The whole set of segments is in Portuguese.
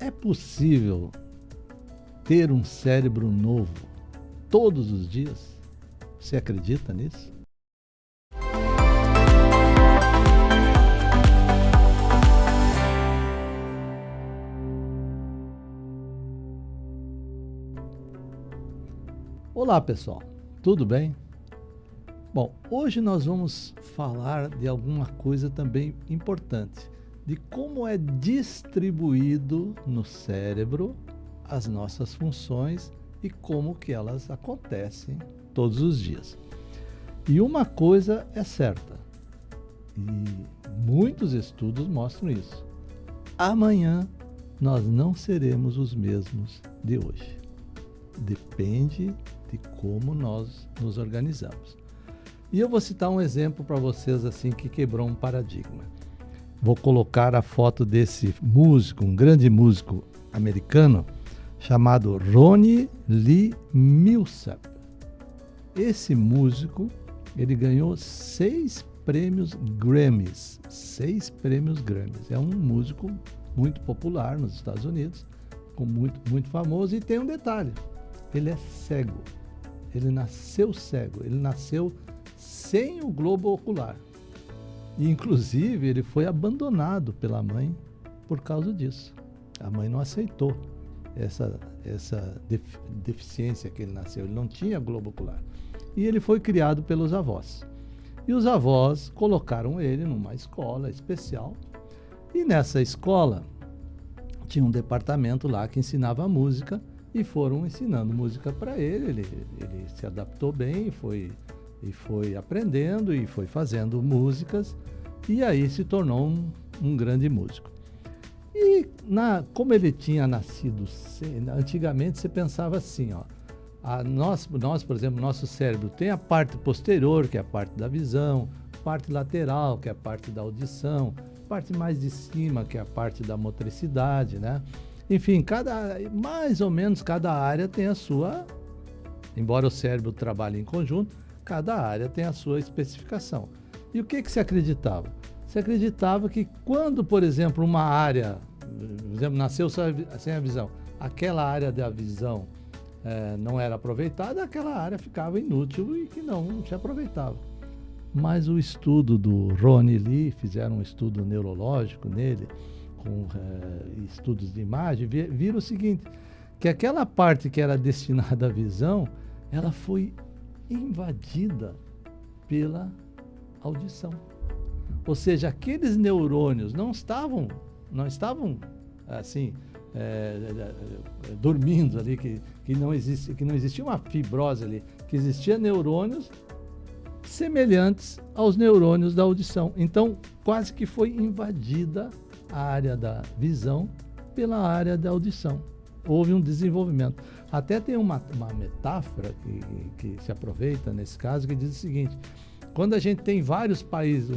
É possível ter um cérebro novo todos os dias? Você acredita nisso? Olá, pessoal. Tudo bem? Bom, hoje nós vamos falar de alguma coisa também importante, de como é distribuído no cérebro as nossas funções e como que elas acontecem todos os dias. E uma coisa é certa, e muitos estudos mostram isso: amanhã nós não seremos os mesmos de hoje. Depende de como nós nos organizamos. E eu vou citar um exemplo para vocês assim que quebrou um paradigma. Vou colocar a foto desse músico, um grande músico americano, chamado Ronnie Lee Millsap. Esse músico, ele ganhou 6 prêmios Grammys. 6 prêmios Grammys. É um músico muito popular nos Estados Unidos, muito famoso, e tem um detalhe: ele é cego. Ele nasceu cego, ele nasceu sem o globo ocular. E, inclusive, ele foi abandonado pela mãe por causa disso. A mãe não aceitou essa deficiência que ele nasceu. Ele não tinha globo ocular. E ele foi criado pelos avós. E os avós colocaram ele numa escola especial. E nessa escola tinha um departamento lá que ensinava música, e foram ensinando música para ele. Ele se adaptou bem e foi aprendendo e foi fazendo músicas, e aí se tornou um grande músico. E como ele tinha nascido, antigamente você pensava assim, ó, nós, por exemplo, nosso cérebro tem a parte posterior, que é a parte da visão, parte lateral, que é a parte da audição, parte mais de cima, que é a parte da motricidade, né? Enfim, mais ou menos cada área tem a sua, embora o cérebro trabalhe em conjunto, cada área tem a sua especificação. E o que se acreditava? Se acreditava que quando, por exemplo, uma área, por exemplo, nasceu sem a visão, aquela área da visão não era aproveitada, aquela área ficava inútil e que não se aproveitava. Mas o estudo do Ronnie Lee, fizeram um estudo neurológico nele, com estudos de imagem, viram o seguinte, que aquela parte que era destinada à visão, ela foi invadida pela audição. Ou seja, aqueles neurônios não estavam assim, dormindo ali, que não existia uma fibrose ali, que existia neurônios semelhantes aos neurônios da audição. Então, quase que foi invadida a área da visão pela área da audição. Houve um desenvolvimento. Até tem uma metáfora que se aproveita nesse caso, que diz o seguinte: quando a gente tem vários países,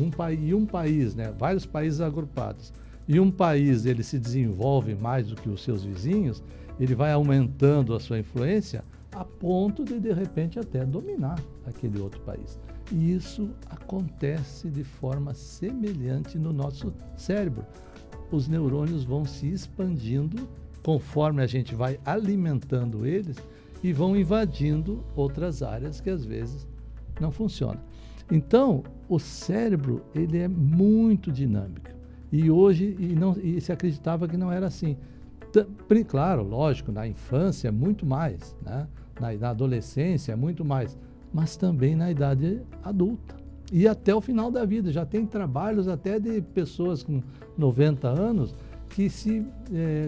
vários países agrupados, e um país ele se desenvolve mais do que os seus vizinhos, ele vai aumentando a sua influência a ponto de repente até dominar aquele outro país. E isso acontece de forma semelhante no nosso cérebro. Os neurônios vão se expandindo conforme a gente vai alimentando eles e vão invadindo outras áreas que às vezes não funcionam. Então, o cérebro ele é muito dinâmico. E hoje se acreditava que não era assim. Claro, lógico, na infância é muito mais, né? Na adolescência é muito mais, mas também na idade adulta. E até o final da vida. Já tem trabalhos até de pessoas com 90 anos que se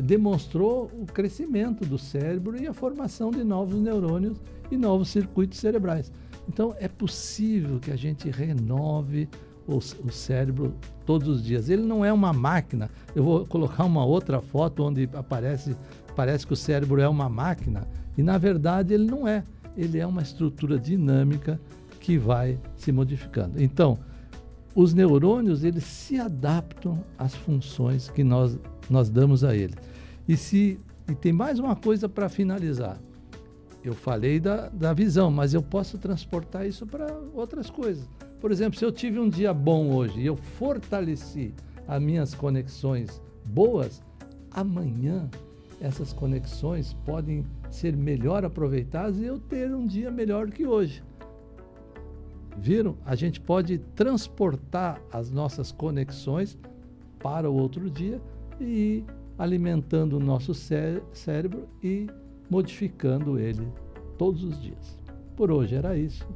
demonstrou o crescimento do cérebro e a formação de novos neurônios e novos circuitos cerebrais. Então, é possível que a gente renove o cérebro todos os dias. Ele não é uma máquina. Eu vou colocar uma outra foto onde parece que o cérebro é uma máquina, e na verdade ele não é. Ele é uma estrutura dinâmica que vai se modificando. Então, os neurônios, eles se adaptam às funções que nós damos a eles. E tem mais uma coisa para finalizar. Eu falei da visão, mas eu posso transportar isso para outras coisas. Por exemplo, se eu tive um dia bom hoje e eu fortaleci as minhas conexões boas, amanhã essas conexões podem ser melhor aproveitadas e eu ter um dia melhor que hoje. Viram? A gente pode transportar as nossas conexões para o outro dia e ir alimentando o nosso cérebro e modificando ele todos os dias. Por hoje era isso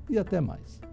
e até mais.